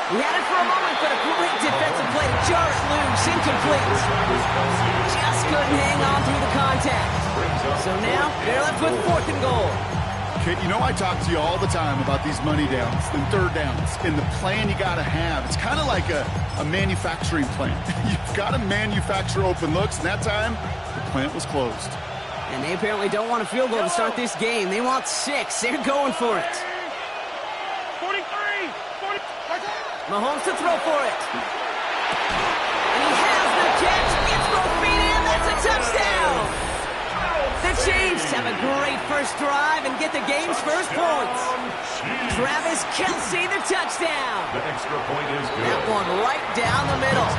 He had it for a moment, but a great defensive play to jar it loose, incomplete. Just couldn't hang on through the contact. So now, they're left with 4th and goal. Kit, you know I talk to you all the time about these money downs and third downs and the plan you got to have. It's kind of like a manufacturing plant. You've got to manufacture open looks, and that time, the plant was closed. And they apparently don't want a field goal to start this game. They want 6. They're going for it. 43! Mahomes to throw for it. And he has the catch. Gets both feet in. That's a touchdown. The Chiefs have a great first drive and get the game's first points. Travis Kelce, the touchdown. The extra point is good. That one right down the middle.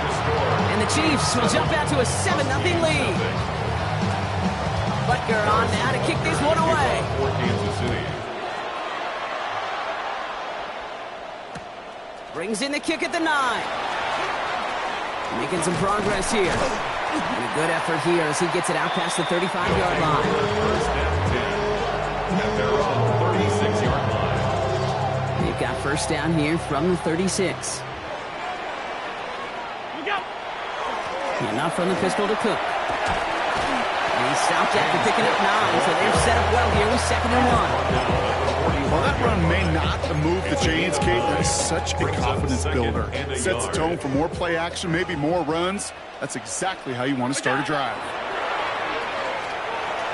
And the Chiefs will jump out to a 7-0 lead. Butker on now to kick this one away. For Kansas City. Brings in the kick at the 9. Making some progress here. And a good effort here as he gets it out past the 35-yard line. First and 10 at their own 36-yard line. They've got first down here from the 36. And not from the pistol to Cook. And he stopped after picking up 9, so they're set up well here with 2nd and 1. While that run may not move the chains, Kate, that is such a confidence builder. It sets the tone for more play action, maybe more runs. That's exactly how you want to start a drive.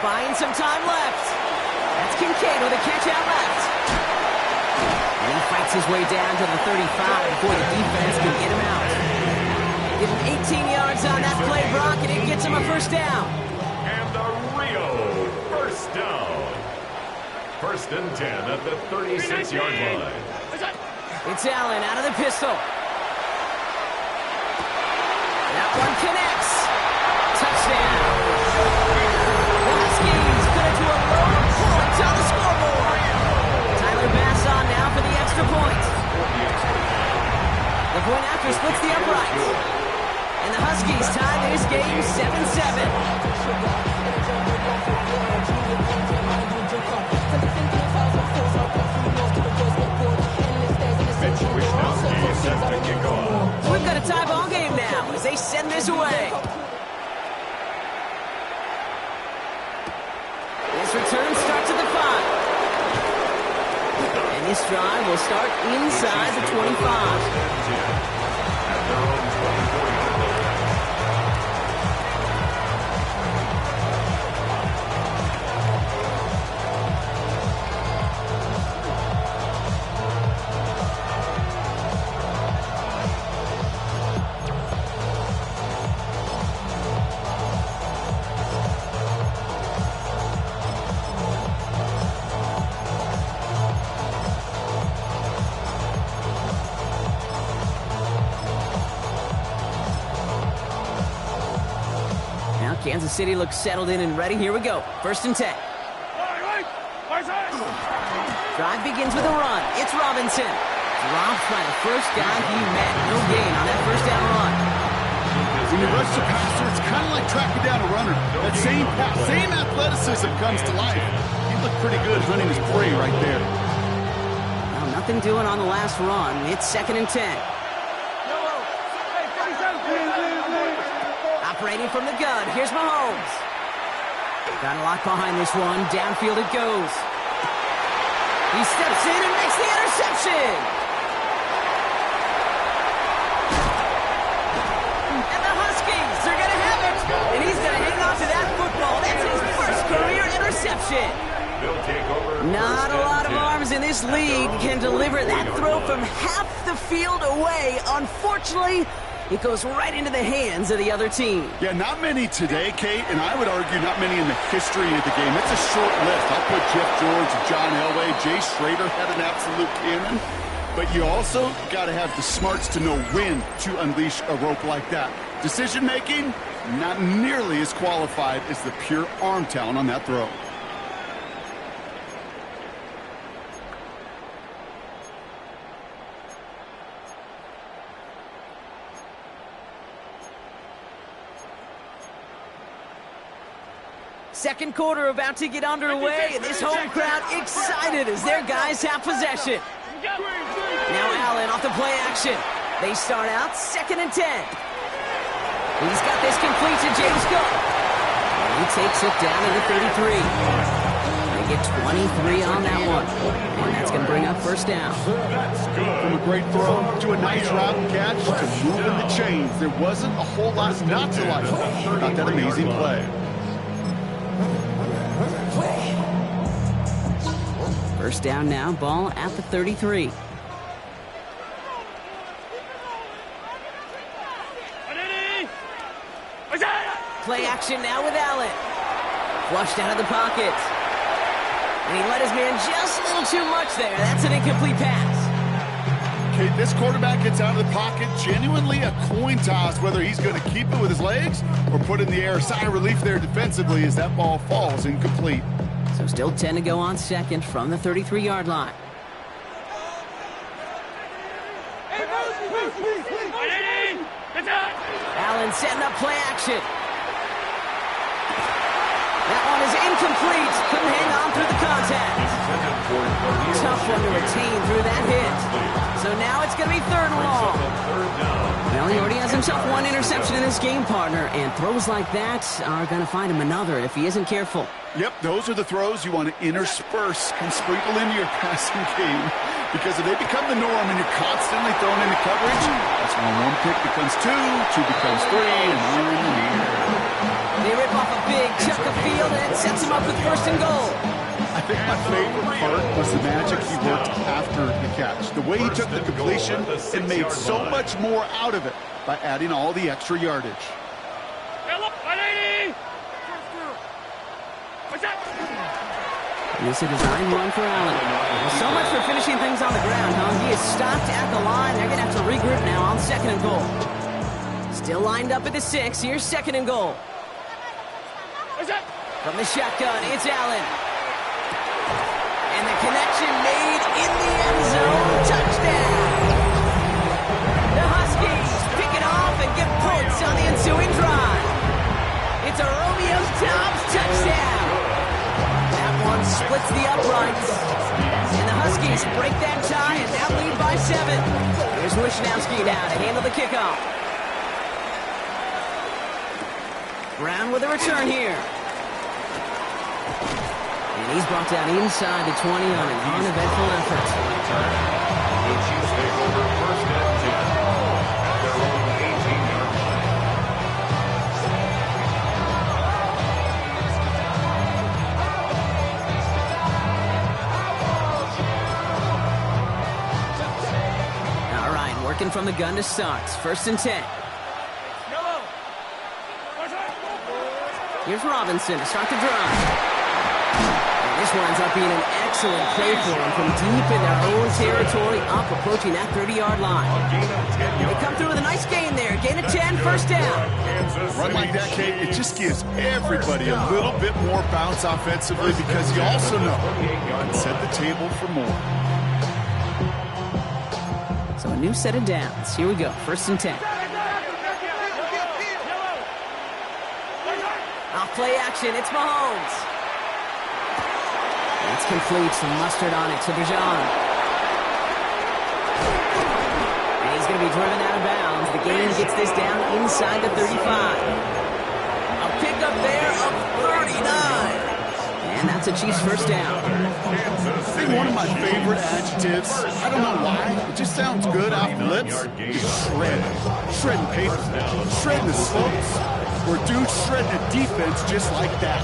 Buying some time left. That's Kincaid with a catch out left. And he fights his way down to the 35 before the defense can get him out. Give him 18 yards on that play, Brock, and it gets him a first down. And the Rio first down. First and 10 at the 36-yard line. It's Allen out of the pistol. That one connects. Touchdown. The Huskies cut it to a low point on the scoreboard. Tyler Bass on now for the extra point. The point after splits the uprights. And the Huskies tie this game 7-7. We've got a tie ball game now as they send this away. This return starts at the 5. And this drive will start inside the 25. Kansas City looks settled in and ready. Here we go. First and 10. Drive begins with a run. It's Robinson. Dropped by the first guy he met. No gain on that first down run. When you rush the passer, it's kind of like tracking down a runner. That same pass, same athleticism comes to life. He looked pretty good hunting his prey right there. Well, nothing doing on the last run. It's 2nd and 10. Operating from the gun, here's Mahomes. Got a lock behind this one. Downfield it goes. He steps in and makes the interception. And the Huskies are going to have it. And he's going to hang on to that football. That's his first career interception. Not a lot of arms in this league can deliver that throw from half the field away. Unfortunately, it goes right into the hands of the other team. Yeah, not many today, Kate, and I would argue not many in the history of the game. It's a short list. I'll put Jeff George, John Elway, Jay Schrader had an absolute cannon. But you also got to have the smarts to know when to unleash a rope like that. Decision-making, not nearly as qualified as the pure arm talent on that throw. Second quarter about to get underway, and this home crowd excited as their guys have possession. Now Allen off the play action. They start out 2nd and 10. He's got this complete to James Cook. And he takes it down to the 33. They get 23 on that one. And that's going to bring up first down. From a great throw to a nice route and catch to moving the chains. There wasn't a whole lot not to like about that amazing play. First down now, ball at the 33. Play action now with Allen. Flushed out of the pocket. And he let his man just a little too much there. That's an incomplete pass. Okay, this quarterback gets out of the pocket. Genuinely a coin toss whether he's going to keep it with his legs or put it in the air. Sigh of relief there defensively as that ball falls incomplete. So still 10 to go on second from the 33-yard line. Allen setting up play action. That one is incomplete. Couldn't hang on through the contact. Tough one to retain through that hit. So now it's going to be 3rd and long. Well, he already has himself one interception in this game, partner, and throws like that are going to find him another if he isn't careful. Yep, those are the throws you want to intersperse and sprinkle into your passing game. Because if they become the norm and you're constantly thrown into coverage, that's when 1 pick becomes 2, 2 becomes 3, and you're in the air. They rip off a big chunk of field, and it sets him up with 1st and goal. I think my favorite part was the magic he worked after the catch. The way he took the completion and made so much more out of it by adding all the extra yardage. And it's a design run for Allen. Well, so much for finishing things on the ground, huh? He is stopped at the line. They're going to have to regroup now on 2nd and goal. Still lined up at the 6. Here's 2nd and goal. From the shotgun, it's Allen. And the connection made in the end zone. Touchdown! The Huskies pick it off and get points on the ensuing drive. It's a Romeo Doubs touchdown. That one splits the uprights. And the Huskies break that tie and now lead by 7. Here's Wishnowski now to handle the kickoff. Brown with a return here. And he's brought down inside the 20 on an uneventful effort. The Chiefs take over 1st and 10. Their own 18-yard line. All right, working from the gun to start. 1st and 10. Here's Robinson to start the drive. And this winds up being an excellent play for them from deep in their own territory, up approaching that 30-yard line. They come through with a nice gain there. Gain of 10, 1st down. Run like that, Kate, it just gives everybody a little bit more bounce offensively because you also know you can set the table for more. So a new set of downs. Here we go. 1st and 10. Off play action, it's Mahomes. That's complete, some mustard on it to Bijan. And he's going to be driven out of bounds. The gain gets this down inside the 35. A pickup there of 39. And that's a Chiefs 1st down. I think one of my favorite adjectives, I don't know why, it just sounds good off the lips, is shred. Shredding paper, shredding the slopes, or dude shredding a defense just like that.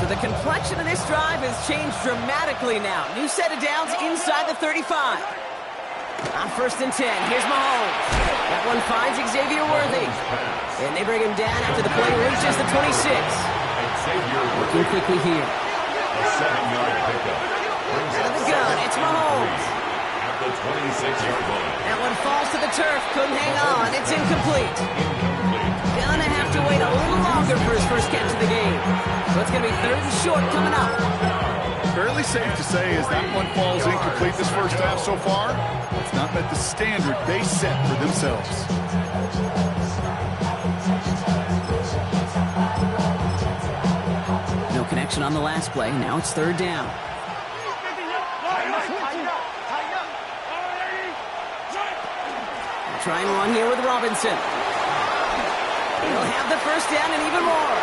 So the complexion of this drive has changed dramatically now. New set of downs inside the 35. On 1st and 10, here's Mahomes. That one finds Xavier Worthy. And they bring him down after the play reaches the 26. Working quickly here. A 7-yard pickup. Out of the gun, it's Mahomes. At the 26-yard line. That one falls to the turf, couldn't hang on. It's incomplete. Gonna have to wait a little longer for his first catch of the game. So it's gonna be 3rd and short coming up. Fairly safe to say as that one falls incomplete this first half so far, it's not met the standard they set for themselves. No connection on the last play. Now it's 3rd down. trying one here with Robinson. He'll have the first down and even more.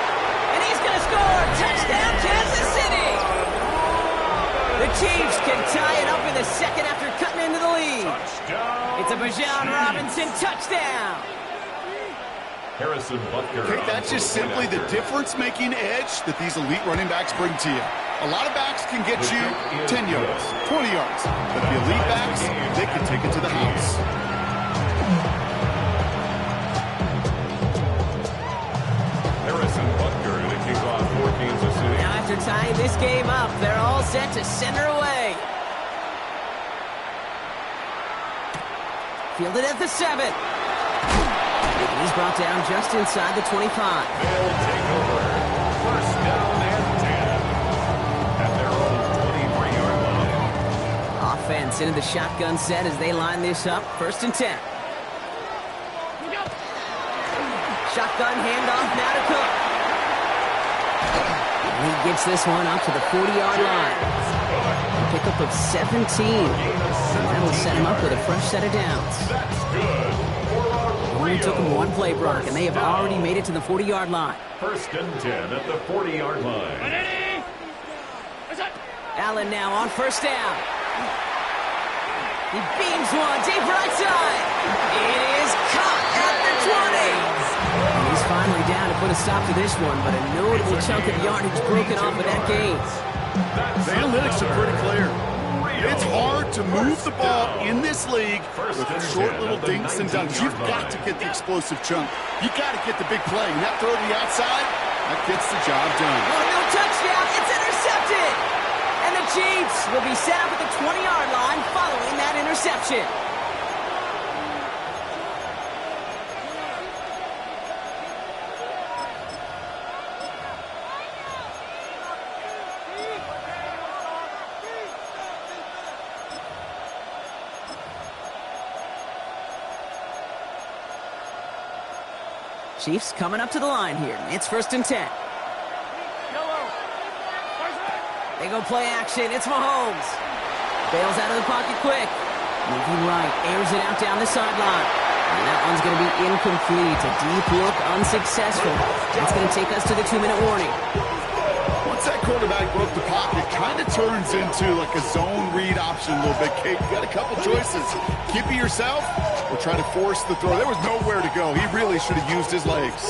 And he's going to score. Touchdown, Kansas City. The Chiefs can tie it up in the second after cutting into the lead. It's a Bijan Robinson touchdown. Harrison Butker. Okay, that's just simply the difference-making edge that these elite running backs bring to you. A lot of backs can get you 10 yards, 20 yards. But the elite backs, they can take it to the house. Harrison Butker to kick off for Kansas City. Now after tying this game up, they're all set to send her away. Fielded at the 7. And he's brought down just inside the 25. They'll take over. First down and 10. At their own 23-yard line. Offense into the shotgun set as they line this up. First and 10. Shotgun handoff now to Cook. And he gets this one up to the 40-yard line. Pickup of 17. And that'll set him up with a fresh set of downs. That's good. Only took him one play, Brock, and they have already made it to the 40-yard line. First and 10 at the 40-yard line. Allen now on first down. He beams one deep right side. It is caught at the 20. And he's finally down to put a stop to this one, but a notable chunk of yardage broken off of that gain. The analytics are pretty clear. It's hard to move the ball in this league with short little dinks and dunks. You've got to get the explosive chunk. You've got to get the big play. And that throw to the outside, that gets the job done. Oh, no touchdown. It's intercepted. And the Chiefs will be set up at the 20-yard line following that interception. Chiefs coming up to the line here. It's first and 10. They go play action. It's Mahomes. Bails out of the pocket quick. Moving right. Airs it out down the sideline. And that one's going to be incomplete. A deep look, unsuccessful. That's going to take us to the 2-minute warning. Once that quarterback broke the pocket, kind of turns into like a zone read option a little bit. Kate, you got a couple choices. Keep it yourself or try to force the throw. There was nowhere to go. He really should have used his legs.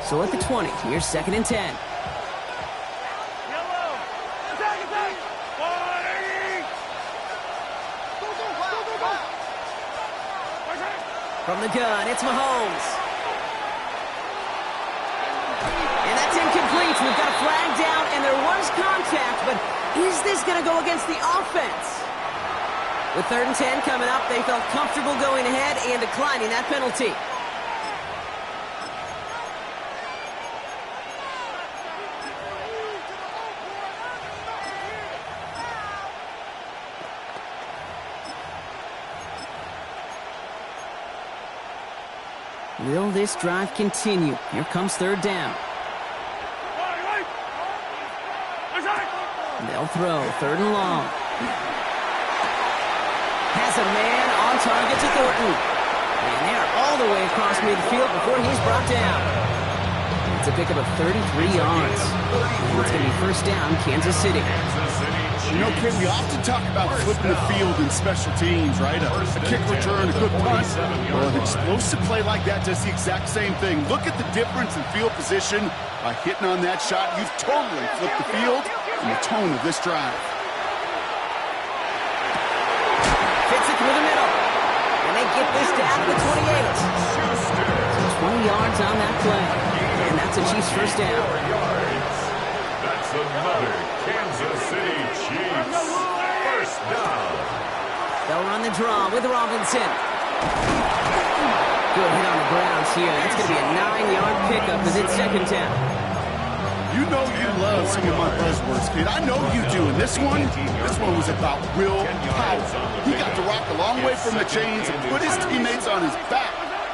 So at the 20, here's second and 10. From the gun, it's Mahomes. And that's incomplete. We've got a flag down, and there was contact, but is this going to go against the offense? With third and 10 coming up, they felt comfortable going ahead and declining that penalty. Will this drive continue? Here comes third down. They'll throw third and long. Has a man on target to Thornton. And they're all the way across midfield before he's brought down. It's a pickup of 33 yards. And it's going to be first down, Kansas City. You know, Kid, we often talk about flipping the field in special teams, right? A kick return, a good punt. Well, an explosive play like that does the exact same thing. Look at the difference in field position by hitting on that shot. You've totally flipped the field and the tone of this drive. Fits it through the middle. And they get this down to the 28. So 20 yards on that play. And that's a Chiefs first down. That's another Kansas City Chiefs first down. They'll run the draw with Robinson. Good hit on the grounds here. That's going to be a 9-yard pickup as it's second down. You know you love some of my buzzwords, kid. I know you do. And this one was about will power. He got to rock a long way from the chains and put his teammates on his back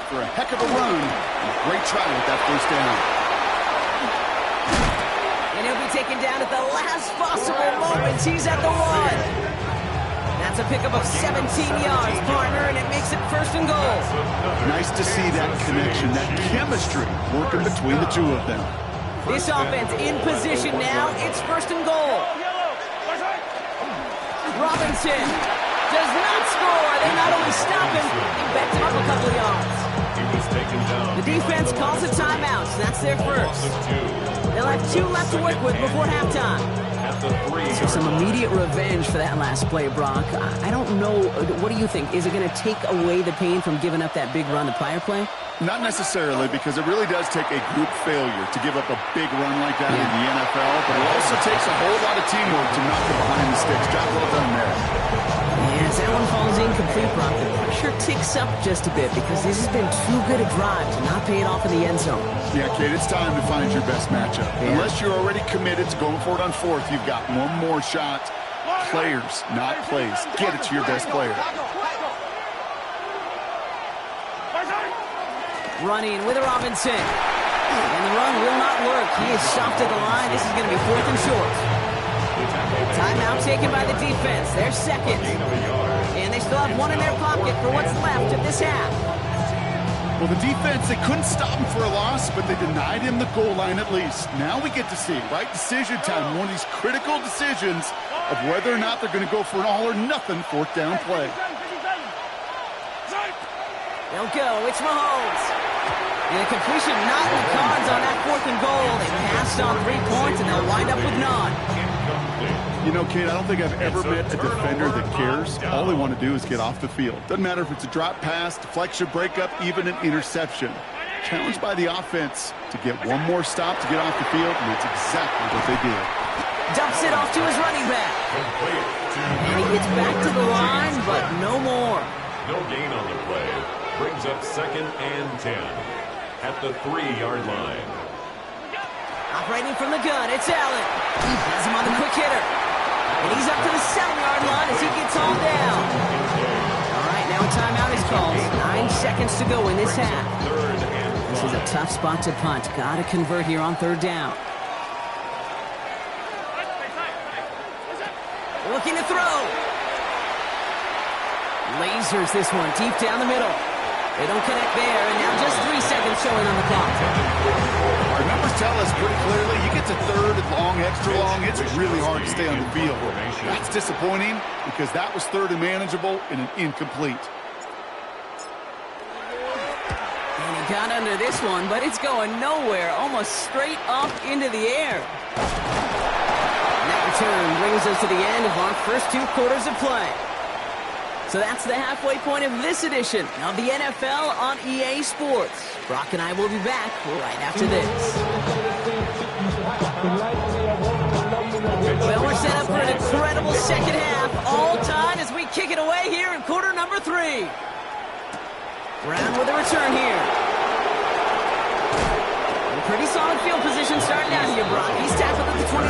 for a heck of a run. And a great try with that first down. And he'll be taken down at the last possible moments. He's at the 1. That's a pickup of 17 yards, partner, and it makes it 1st and goal. Nice to see that connection, that chemistry working between the two of them. This offense in position now. It's 1st and goal. Robinson does not score. They not only stop him, they backed him up a couple of yards. The defense calls a timeout. So that's their first. They'll have 2 left to work with before halftime. So some immediate revenge for that last play, Brock. I don't know. What do you think? Is it going to take away the pain from giving up that big run the prior play? Not necessarily, because it really does take a group failure to give up a big run like that in the NFL, but it also takes a whole lot of teamwork to knock it behind the sticks. Job well done there. Yeah, as that one falls incomplete, Brock, the pressure ticks up just a bit because this has been too good a drive to not pay it off in the end zone. Yeah, kid, it's time to find your best matchup. Yeah. Unless you're already committed to going for it on 4th, you've got one more shot. Players, not plays. Get it to your best player. Running with Robinson. And the run will not work. He is stopped at the line. This is going to be 4th and short. Timeout taken by the defense. They're 2nd. And they still have 1 in their pocket for what's left of this half. Well, the defense, they couldn't stop him for a loss, but they denied him the goal line at least. Now we get to see, right decision time, one of these critical decisions of whether or not they're going to go for an all-or-nothing 4th down play. They'll go. It's Mahomes. And the completion not in the cards on that 4th and goal. They passed on 3 points, and they'll wind up with none. You know, Kate, I don't think I've ever met a defender that cares. All they want to do is get off the field. Doesn't matter if it's a drop pass, deflection, breakup, even an interception. Challenged by the offense to get one more stop to get off the field, and it's exactly what they did. Dumps it off to his running back. And he gets back to the line, but no more. No gain on the play. Brings up 2nd and 10 at the 3-yard line. Operating from the gun, it's Allen. He has him on the quick hitter. And he's up to the 7-yard line as he gets all down. All right, now a timeout is called. 9 seconds to go in this half. This is a tough spot to punt. Got to convert here on 3rd down. Looking to throw. Lasers this one deep down the middle. They don't connect there, and now just 3 seconds showing on the clock. The numbers tell us pretty clearly, you get to 3rd and long, extra long, it's really hard to stay on the field. That's disappointing because that was 3rd and manageable and an incomplete. And he got under this one, but it's going nowhere, almost straight up into the air. And that return brings us to the end of our first 2 quarters of play. So that's the halfway point of this edition of the NFL on EA Sports. Brock and I will be back right after this. Well, we're set up for an incredible second half. All time as we kick it away here in quarter number 3. Brown with a return here. A pretty solid field position starting out here, Brock. He's tackled at the 29.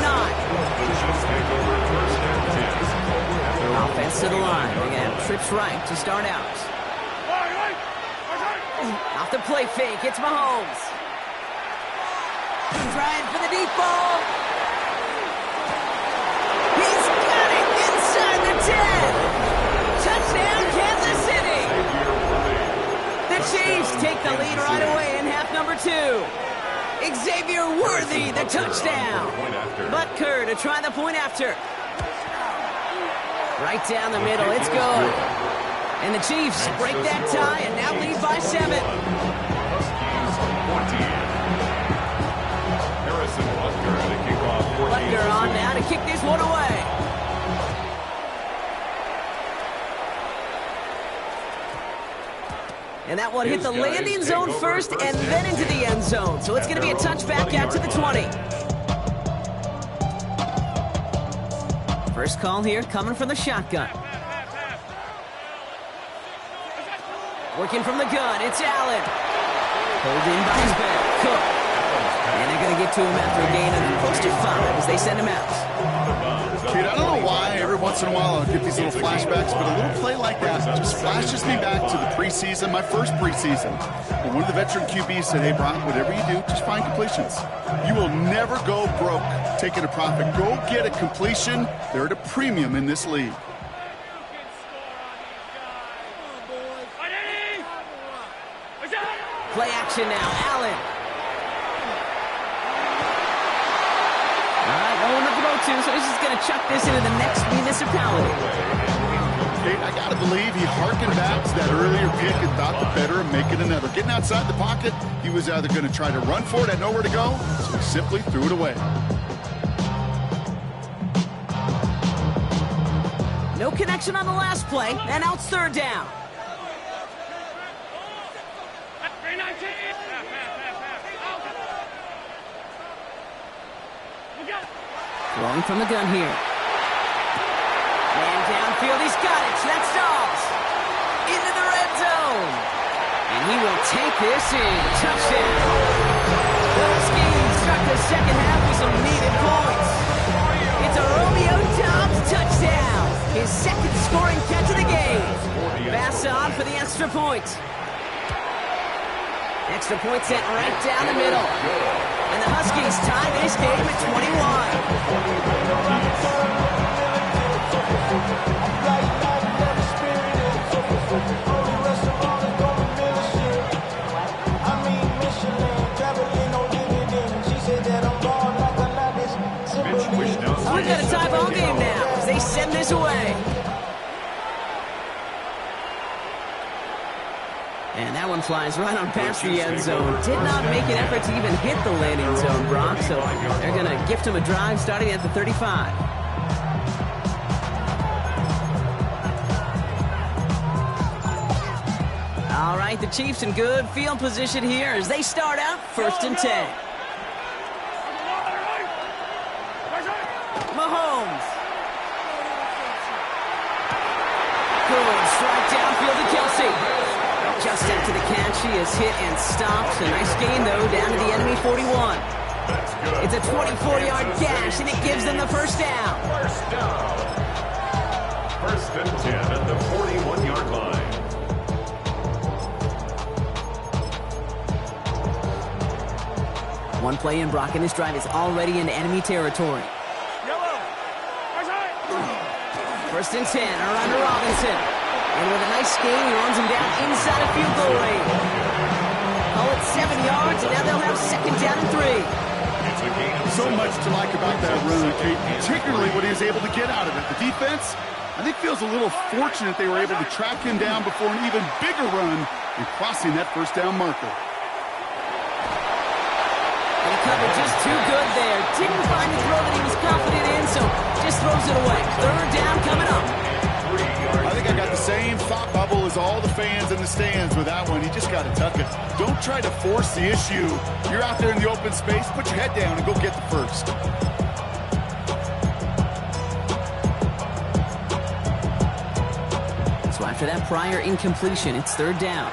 Offense to the line. They're going to have trips right to start out. Off the play fake. It's Mahomes. Trying for the deep ball. He's got it inside the 10. Touchdown, Kansas City. The Chiefs take the lead right away in half number 2. Xavier Worthy, the touchdown. Butker to try the point after. Right down the middle, it's good. And the Chiefs break that tie and now lead by 7. Butker on now to kick this one away. And that one hit the landing zone first and then into the end zone. So it's going to be a touchback out to the 20. First call here coming from the shotgun. Working from the gun, it's Allen. Pulled in by his back, Cook. And they're going to get to him after a gain of close to 5 as they send him out. Kid, I don't know why everyone once in a while I'll get these little flashbacks, but a little play like that just flashes me back to the preseason, my first preseason. And one of the veteran QBs said, hey, Brock, whatever you do, just find completions. You will never go broke taking a profit. Go get a completion. They're at a premium in this league. Play action now, Allen. All right, no one to throw to, so he's just going to chuck this into the next municipality. Kate, I got to believe he harkened back to that earlier pick and thought the better of making another. Getting outside the pocket, he was either going to try to run for it, had nowhere to go, so he simply threw it away. No connection on the last play, and now it's third down. Throwing from the gun here. And downfield, he's got it. That's Dobbs. Into the red zone. And he will take this in. Touchdown. The Huskies start the second half with some needed points. It's a Romeo Dobbs touchdown. His second scoring catch of the game. Pass on for the extra point. Extra point sent right down the middle. And the Huskies tie this game at 21. We've got a tie ball game now as they send this away. And that one flies right on past the end zone. Did not make an effort to even hit the landing zone, Brock. So they're going to gift him a drive starting at the 35. All right, the Chiefs in good field position here as they start out 1st and 10. Mahomes. Good strike downfield to Kelsey. Just after the catch, he is hit and stopped. A nice gain, though, down to the enemy 41. It's a 24-yard gash, and it gives them the first down. First down. 1st and 10 at the 41-yard line. One play in, Brock, and this drive is already into enemy territory. 1st and 10, around to Robinson. And with a nice gain, he runs him down inside a field goal range. Call it 7 yards, and now they'll have 2nd down and 3. So much to like about that run, Kate, particularly what he was able to get out of it. The defense, I think, feels a little fortunate they were able to track him down before an even bigger run and crossing that 1st down marker. And he covered just too good there. Didn't find the throw that he was confident in, so just throws it away. 3rd down coming up. I think I got the same thought bubble as all the fans in the stands with that one. You just got to tuck it. Don't try to force the issue. You're out there in the open space. Put your head down and go get the first. So after that prior incompletion, it's 3rd down.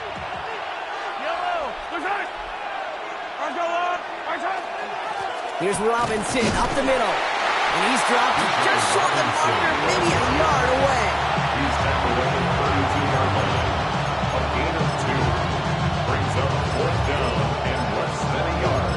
Here's Robinson up the middle. And he's dropped just short of the marker, maybe a yard away. He's tackled at the 32-yard line. A gain of 2. Brings up 4th down and less than a yard.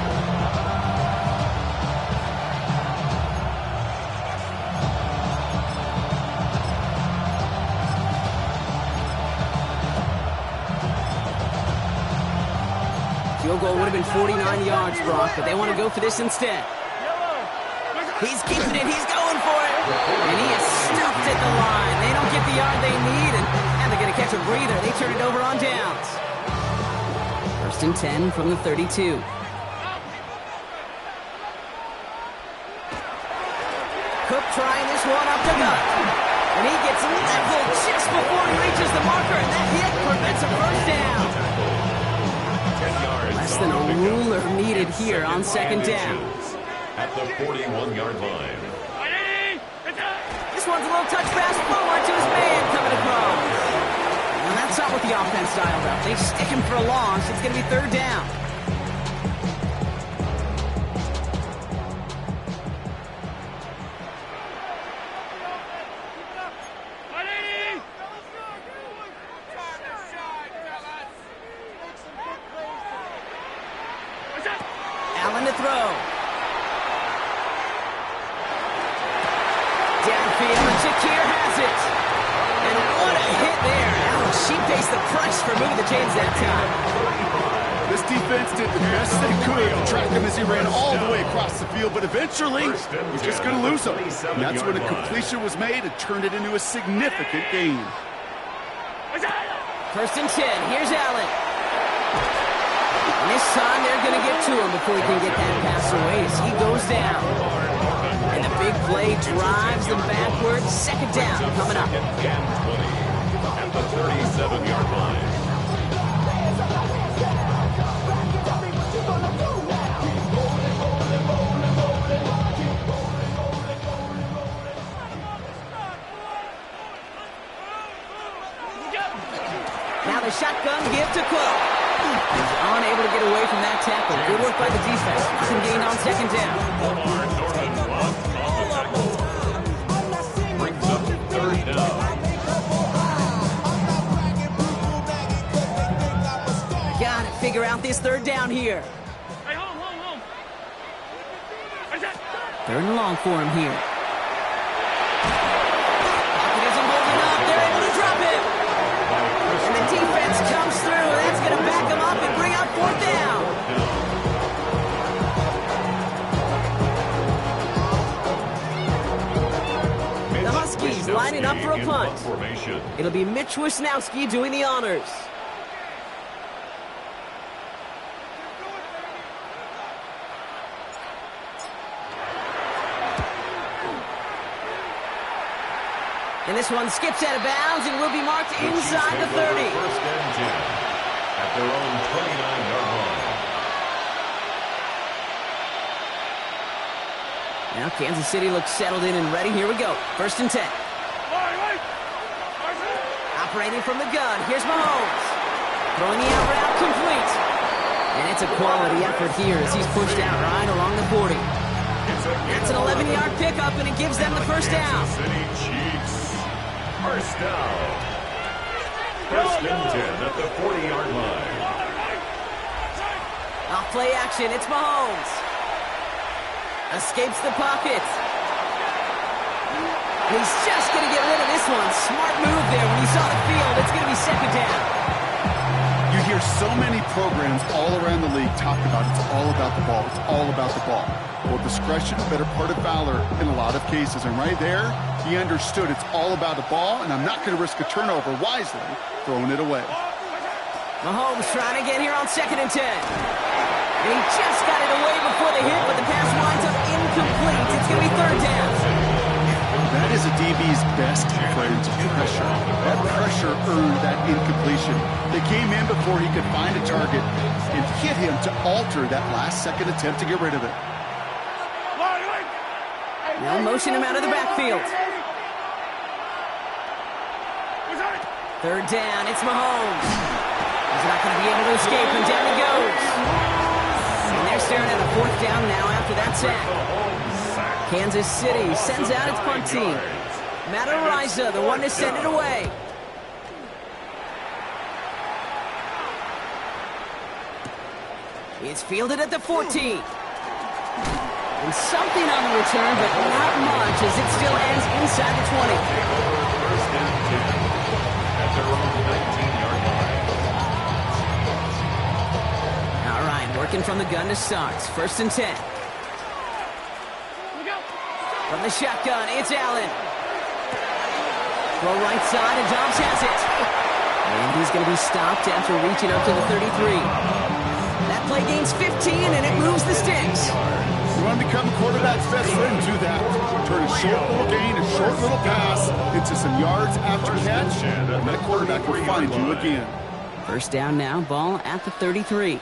Field goal would have been 49 yards, Brock, but they want to go for this instead. He's keeping it. He's going for it. And he is stuffed at the line. They don't get the yard they need, and they're going to catch a breather. They turn it over on downs. 1st and 10 from the 32. Cook trying this one up the gut. And he gets leveled just before he reaches the marker, and that hit prevents a 1st down. Less than a ruler needed here on 2nd down. At the 41-yard line. This one's a little touch pass forward to his man coming across. And that's not what the offense dialed up. They stick him for a loss. It's going to be 3rd down. She pays the price for moving the chains that time. This defense did the best they could to track him as he ran all the way across the field, but eventually, he's just going to lose him. And that's when a completion was made and turned it into a significant gain. First and 10. Here's Allen. And this time, they're going to get to him before he can get that pass away as he goes down. And the big play drives them backwards. Second down coming up. At the 37-yard line. Now the shotgun give to Cook. He's unable to get away from that tackle. Good work by the defense. Nothing gained on second down. Lamar Norman lost on the tackle. Brings up third down. Got to figure out this third down here. Hey, home. Third and long for him here. Pocket isn't holding up. They're able to drop him. And the defense comes through. That's going to back him up and bring out fourth down. The Huskies lining up for a punt. It'll be Mitch Wisnowski doing the honors. And this one skips out of bounds and will be marked inside the 30. First and 10 at their own 29-yard line. Now Kansas City looks settled in and ready. Here we go. First and 10. Operating from the gun. Here's Mahomes. Throwing the out route complete. And it's a quality effort here as he's pushed out right along the 40. That's an 11-yard pickup, and it gives them the first down. Kansas City Chiefs. First down. First and 10 at the 40-yard line. Off play action. It's Mahomes. Escapes the pocket. He's just going to get rid of this one. Smart move there when he saw the field. It's going to be second down. You hear so many programs all around the league talk about it's all about the ball. It's all about the ball. Well, discretion, better part of valor in a lot of cases. And right there, he understood it's all about the ball, and I'm not going to risk a turnover wisely, throwing it away. Mahomes trying to get here on second and 10. And he just got it away before the hit, but the pass winds up incomplete. It's going to be third down. That is a DB's best friend, pressure. That pressure earned that incompletion. They came in before he could find a target and hit him to alter that last-second attempt to get rid of it. Now motion him out of the backfield. Third down, it's Mahomes. He's not going to be able to escape, and down he goes. And they're staring at a fourth down now after that sack. Kansas City sends out its punt team. Matt Ariza, the one to send it away. It's fielded at the 14. And something on the return, but not much as it still ends inside the 20. First and 10 at their own 19-yard line. All right, working from the gun to start. First and 10. From the shotgun, it's Allen. Throw right side, and Dobbs has it. And he's going to be stopped after reaching up to the 33. That play gains 15, and it moves the sticks. You want to become a quarterback's best friend, do that. Turn a short little gain, a short little pass into some yards after catch, and that quarterback will find you again. First down now, ball at the 33.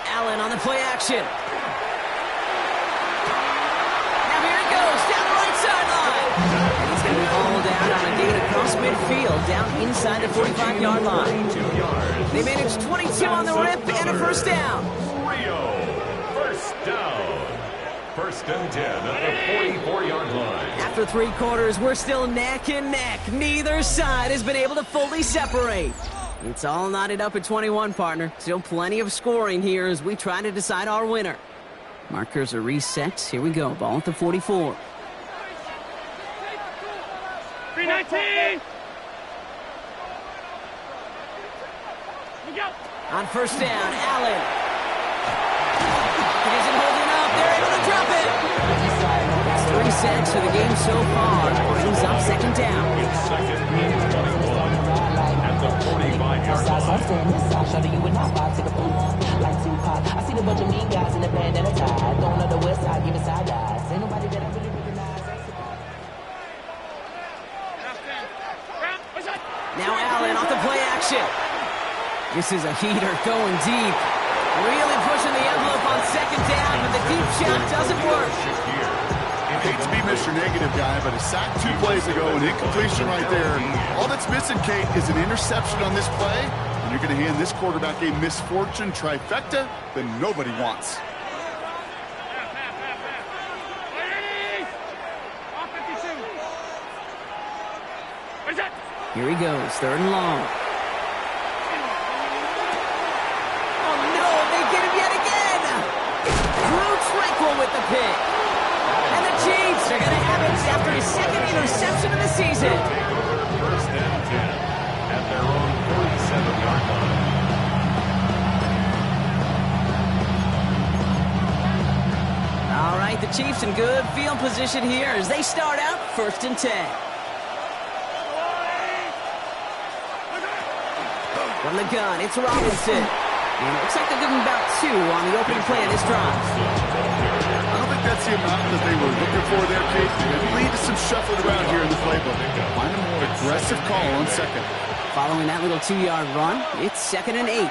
Allen on the play action. Now here it goes, down the right sideline. And he's going to be hauled out on a gain across midfield, down inside the 45-yard line. They managed 22 on the rip and a first down. First down. First and 10 at the 44-yard line. After three quarters, we're still neck and neck. Neither side has been able to fully separate. It's all knotted up at 21, partner. Still plenty of scoring here as we try to decide our winner. Markers are reset. Here we go. Ball at the 44. 319. On first down, Allen. He isn't holding up. They're able to drop it. That's 3 sacks for the game so far. Brings up second down. It's second and 21 at the 45-yard line. I see the bunch of mean guys in the band that are tied. Don't know the west side, give it side eyes. Ain't nobody that I really recognize. Now Allen off the play action. This is a heater going deep. Really pushing the envelope on second down, but the deep shot doesn't work. I hate to be Mr. Negative guy, but a sack 2 plays ago, an incompletion right there. All that's missing, Kate, is an interception on this play, and you're going to hand this quarterback a misfortune trifecta that nobody wants. Here he goes, third and long. Oh no, they get him yet again! Drew Tranquil with the pick. And the Chiefs are going to have it after his second interception of the season. Take over first and 10 at their own 47-yard line. All right, the Chiefs in good field position here as they start out first and 10. From the gun, it's Robinson. And it looks like they're giving about 2 on the opening play of this drive. I don't think that's the amount that they were looking for there, Kate. It lead to some shuffling around here in the playbook. Find a more aggressive call on second. Following that little 2-yard run, it's second and 8.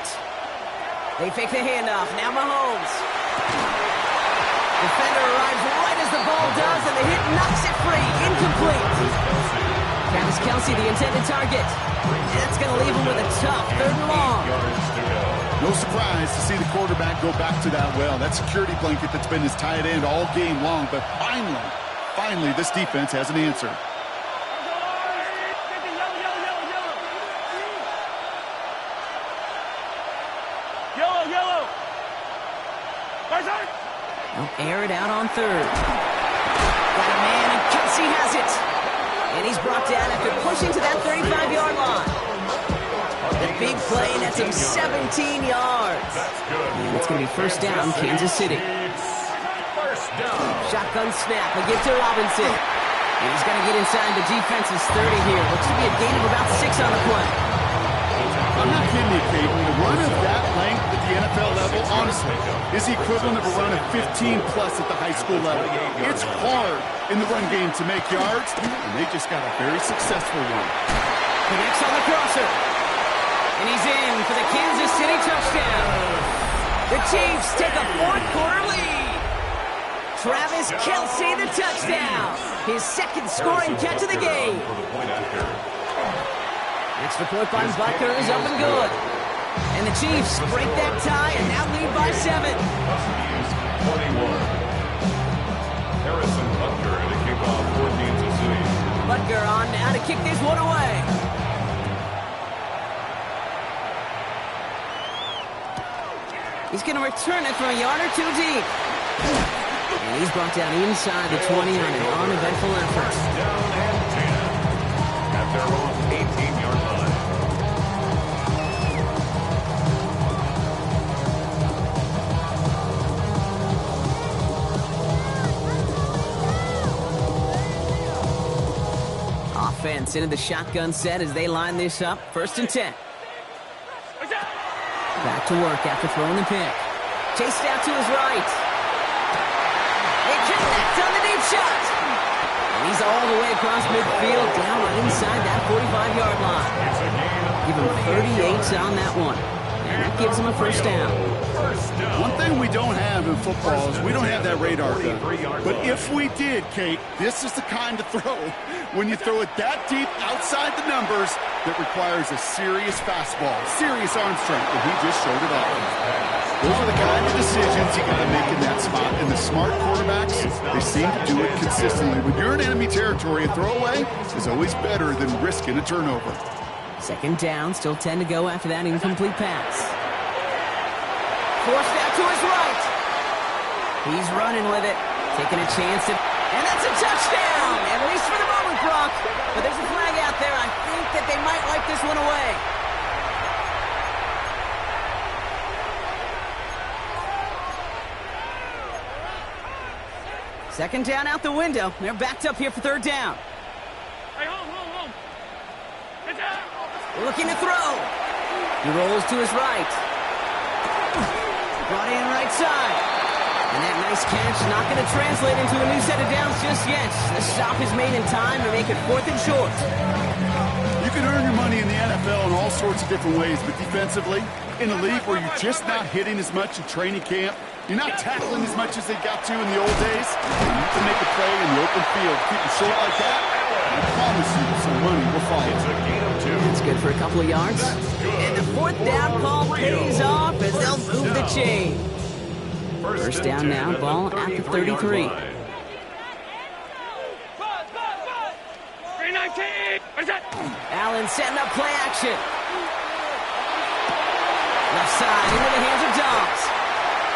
They fake the handoff. Now Mahomes. Defender arrives right as the ball does, and the hit knocks it free. Incomplete. Travis Kelce, the intended target. And that's going to leave him with a tough third and long. No surprise to see the quarterback go back to that well. That security blanket that's been his tight end all game long. But finally, this defense has an answer. Yellow. They'll air it out on third. Got a man, and Kelce has it. And he's brought down after pushing to that 35-yard line. The big play nets him 17 yards. And it's going to be first down, Kansas City. First down. Shotgun snap, a give to Robinson. And he's going to get inside the defense's 30 here. Looks to be a gain of about 6 on the play. I'm not kidding you, Kate. A run of that length at the NFL level, honestly, is the equivalent of a run of 15-plus at the high school level. It's hard in the run game to make yards, and they just got a very successful one. Connects on the crosser. And he's in for the Kansas City touchdown. The Chiefs take a fourth-quarter lead. Travis Kelce, the touchdown. His second scoring catch of the game. Extra point by Butker is up and good. And the Chiefs break that tie and now lead by 7. 21. Harrison Butker to kick off for Kansas City. Butker on now to kick this one away. He's going to return it from a yard or 2 deep. And he's brought down inside the 20 on an uneventful effort. Down and 10 at their own 18-yard line. Offense into the shotgun set as they line this up. First and 10. Back to work after throwing the pick. Chased out to his right. They connect on the deep shot. And he's all the way across midfield, down on inside that 45-yard line. Give him 38 on that one. And that gives him a first down. One thing we don't have in football is we don't have that radar gun. But if we did, Kate, this is the kind of throw, when you throw it that deep outside the numbers, that requires a serious fastball, serious arm strength, and he just showed it off. Those are the kind of decisions you got to make in that spot. And the smart quarterbacks, they seem to do it consistently. When you're in enemy territory, a throwaway is always better than risking a turnover. Second down, still 10 to go after that incomplete pass. Forced out to his right. He's running with it, taking a chance at, and that's a touchdown, at least for the moment, Brock. But there's a flag out there. I think that they might wipe this one away. Second down out the window. They're backed up here for third down. Hey, home. Get down. Looking to throw. He rolls to his right. Brought in right side. And that nice catch not going to translate into a new set of downs just yet. The stop is made in time to make it 4th and short. You can earn your money in the NFL in all sorts of different ways, but defensively, in a league where you're just not hitting as much in training camp, you're not tackling as much as they got to in the old days, you can make a play in the open field. Keep it short like that, I promise you some money will follow. It's a gain of 2. It's good for a couple of yards. And the 4th down call pays off as they'll move the chain. First down now, ball at the 33. 319. What is that? Allen setting up play action. Left side into the hands of Dobbs.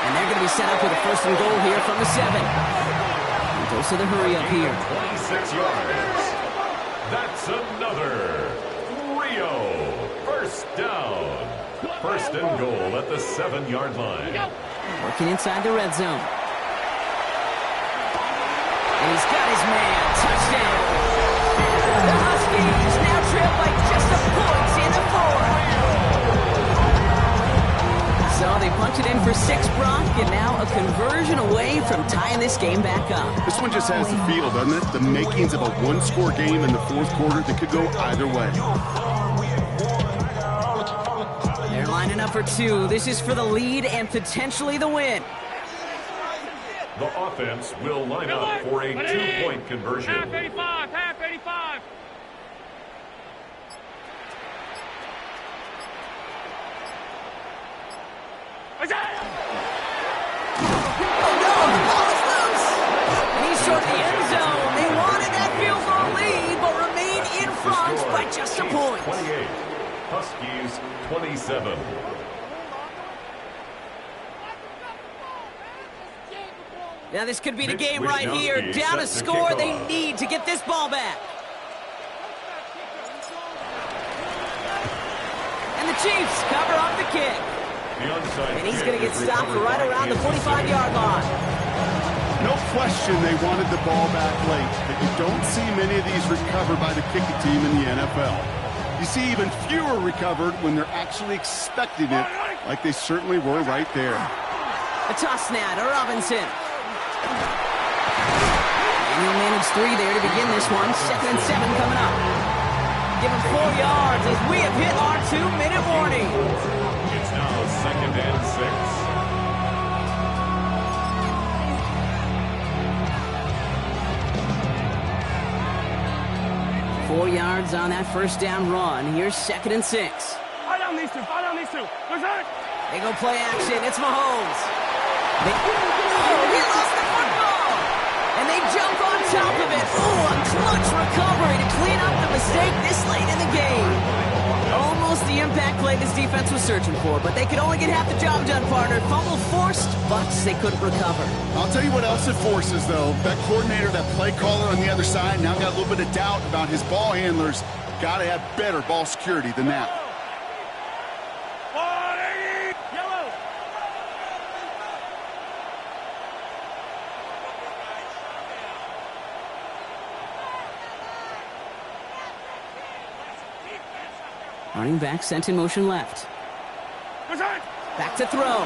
And they're going to be set up with a 1st and goal here from the 7. And goes to the hurry up here. 26 yards. That's another Rio. First down. 1st and goal at the 7-yard line. Working inside the red zone. And he's got his man. Touchdown. The Huskies now trail by just a point in the 4th. So they punch it in for 6, Brock, and now a conversion away from tying this game back up. This one just has the feel, doesn't it? The makings of a one-score game in the 4th quarter that could go either way. They're lining up for 2. This is for the lead and potentially the win. The offense will line up for a 2-point conversion. Half 85. What's that? Oh no, the ball is loose. And he's short the end zone. They wanted that field goal lead, but remain in front by just a point. 28. Huskies 27. Now this could be the game right here. Down a score, they need to get this ball back. And the Chiefs cover up the kick. And he's going to get stopped right around the 45-yard line. No question they wanted the ball back late, but you don't see many of these recovered by the kicking team in the NFL. You see even fewer recovered when they're actually expecting it, like they certainly were right there. A toss now to Robinson. And he'll manage 3 there to begin this one. 2nd and 7 coming up. Give him 4 yards as we have hit our 2-minute warning. It's now 2nd and 6. 4 yards on that 1st down run. Here's 2nd and 6. Fire down these two. What's that? They go play action. It's Mahomes. He lost the football. And they jump on top of it. Oh, a clutch recovery to clean up the mistake this late in the game. Almost the impact play this defense was searching for, but they could only get half the job done, partner. Fumble forced, but they couldn't recover. I'll tell you what else it forces, though. That coordinator, that play caller on the other side, now got a little bit of doubt about his ball handlers. Got to have better ball security than that. Yellow. Running back sent in motion left. What's that? Back to throw.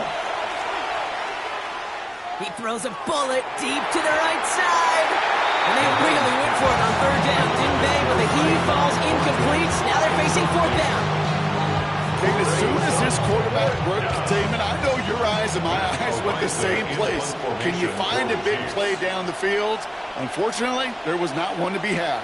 He throws a bullet deep to the right side. And they really went for it on 3rd down, didn't they? But the heave falls incomplete. Now they're facing 4th down. And as soon as this quarterback broke containment, I know your eyes and my eyes went the same place. Can you find a big play down the field? Unfortunately, there was not one to be had.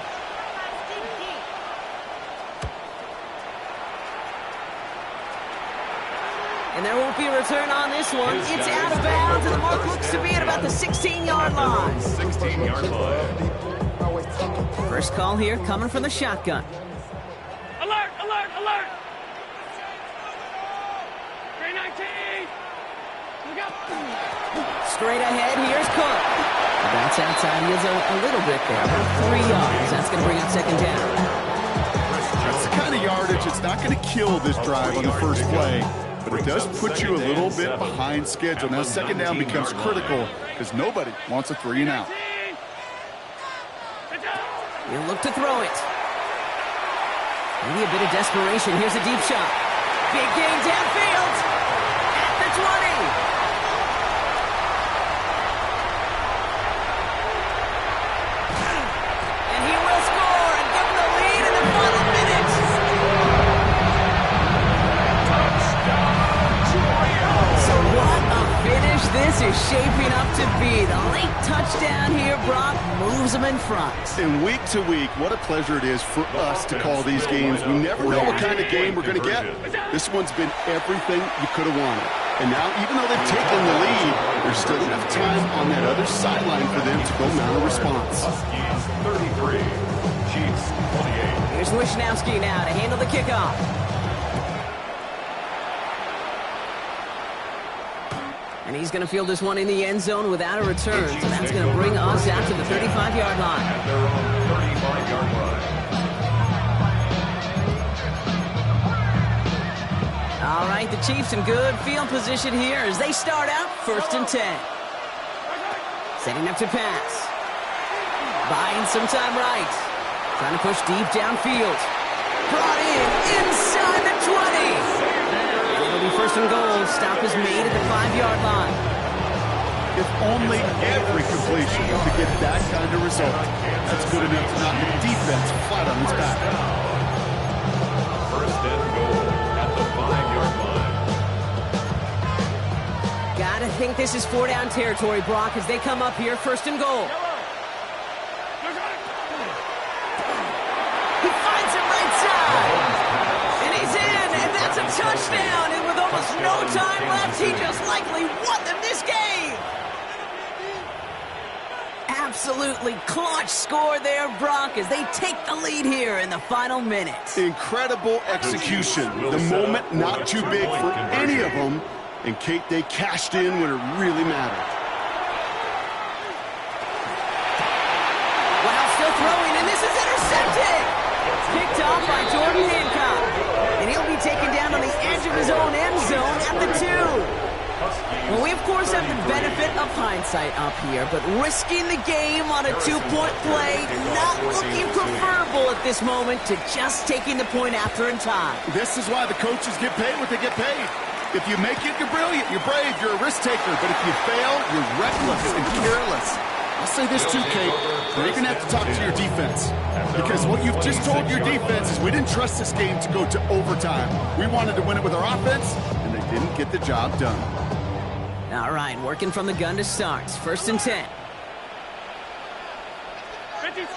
And there won't be a return on this one. It's out of bounds, and the mark looks to be at about the 16-yard line. 16-yard line. First call here coming from the shotgun. Alert! 319. Look out! Straight ahead, here's Cook. The bounce outside, he is a little bit there. About 3 yards. That's going to bring up 2nd down. That's the kind of yardage that's not going to kill this drive on the first play. but it does put you a little bit behind schedule. Now, second down becomes critical because nobody wants a 3 and out. He'll look to throw it. Maybe a bit of desperation. Here's a deep shot. Big gain downfield. At the 20. And he will score and give them the lead in the final minutes. So what a finish this is shaping up to be. The late touchdown here, Brock, moves them in front. And week to week, what a pleasure it is for us to call these games. We never know what kind of game we're going to get. This one's been everything you could have wanted. And now, even though they've taken the lead, there's still enough time on that other sideline for them to go mount a response. Huskies 33, Chiefs 28. Here's Wishnowski now to handle the kickoff. And he's going to field this one in the end zone without a return. So that's going to bring us out to the 35-yard line. At their own 35-yard line. All right, the Chiefs in good field position here as they start out 1st and 10. Setting up to pass. Buying some time right. Trying to push deep downfield. Brought in inside the 20. It'll be 1st and goal. Stop is made at the 5-yard line. If only every completion could get that kind of result. That's good enough to knock the defense flat on its back. 1st and goal at the 5-yard line. Gotta think this is 4-down territory, Brock, as they come up here 1st and goal. He finds him right side. And he's in, and that's a touchdown. And with almost no time left, he just likely won them this game. Absolutely clutch score there, Brock, as they take the lead here in the final minute. Incredible execution. The moment not too big for any of them. And Kate, they cashed in when it really mattered. While still throwing, and this is intercepted. Picked off by Jordan Hancock. And he'll be taken down on the edge of his own end zone at the 2. Well, we, of course, have the benefit of hindsight up here, but risking the game on a 2-point play, not looking preferable at this moment to just taking the point after in time. This is why the coaches get paid what they get paid. If you make it, you're brilliant, you're brave, you're a risk taker. But if you fail, you're reckless and careless. I'll say this too, Kate. You're going to have to talk to your defense. Because what you've just told your defense is we didn't trust this game to go to overtime. We wanted to win it with our offense, and they didn't get the job done. All right, working from the gun to start. 1st and 10. 50, 80.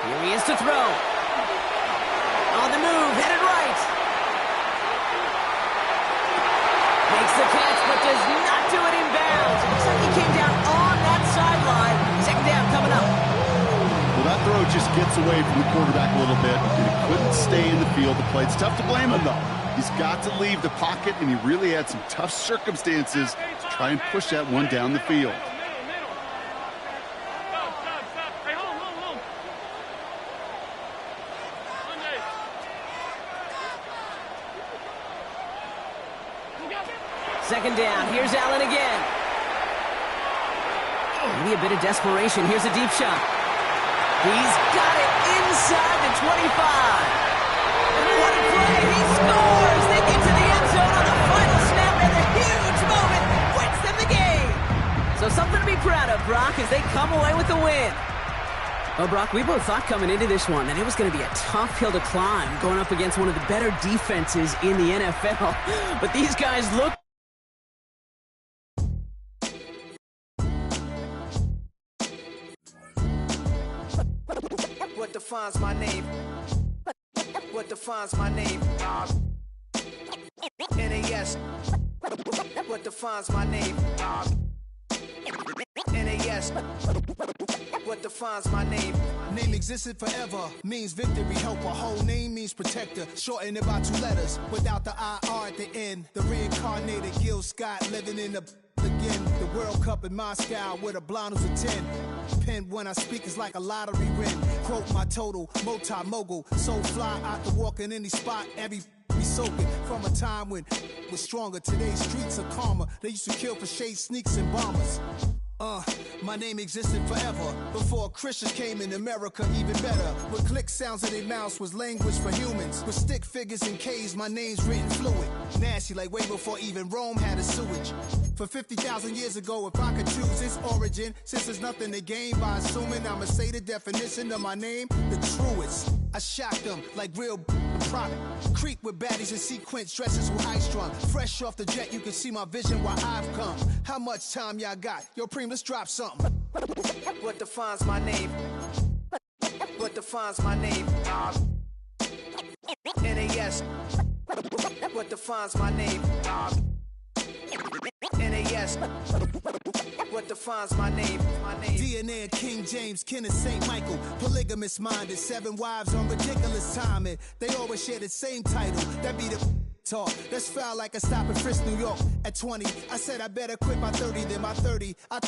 Here he is to throw. On the move, headed right. Makes the catch, but does not do it in bounds. It looks like he came down on that sideline. 2nd down coming up. Well, that throw just gets away from the quarterback a little bit, and he couldn't stay in the field to play. It's tough to blame him, though. He's got to leave the pocket, and he really had some tough circumstances to try and push that one down the field. Second down. Here's Allen again. Maybe a bit of desperation. Here's a deep shot. He's got it inside the 25. And what a play. He scores. They get to the end zone on the final snap, and a huge moment wins them the game. So something to be proud of, Brock, as they come away with the win. Well, Brock, we both thought coming into this one that it was going to be a tough hill to climb going up against one of the better defenses in the NFL. But these guys look What defines my name? What defines my name? NAS. What defines my name? NAS. What defines my name? Name existed forever, means victory, helper. Whole name means protector, shortened it by 2 letters, without the IR at the end. The reincarnated Gil Scott living in the million. The World Cup in Moscow with a blonde who's a 10. Pen when I speak is like a lottery win. Quote my total, multi-mogul. So fly out to walk in any spot, every be soaking from a time when was stronger. Today's streets are calmer. They used to kill for shade sneaks and bombers. My name existed forever before Christians came in America, even better. With click sounds in their mouths was language for humans. With stick figures and K's, my name's written fluid. Nasty like way before even Rome had a sewage. For 50,000 years ago, if I could choose its origin, since there's nothing to gain by assuming, I'ma say the definition of my name, the truest. I shocked them like real product. Creep with baddies in sequence, dresses with high strung. Fresh off the jet, you can see my vision where I've come. How much time y'all got? Yo, Preem, let's drop something. What defines my name? What defines my name? NAS. What defines my name? NAS. What defines my name? DNA of King James, kin of St. Michael. Polygamous minded, 7 wives on ridiculous timing. They always share the same title. That be the talk. That's foul like a stop in Frisk, New York. At 20, I said I better quit by 30 than my 30. I thought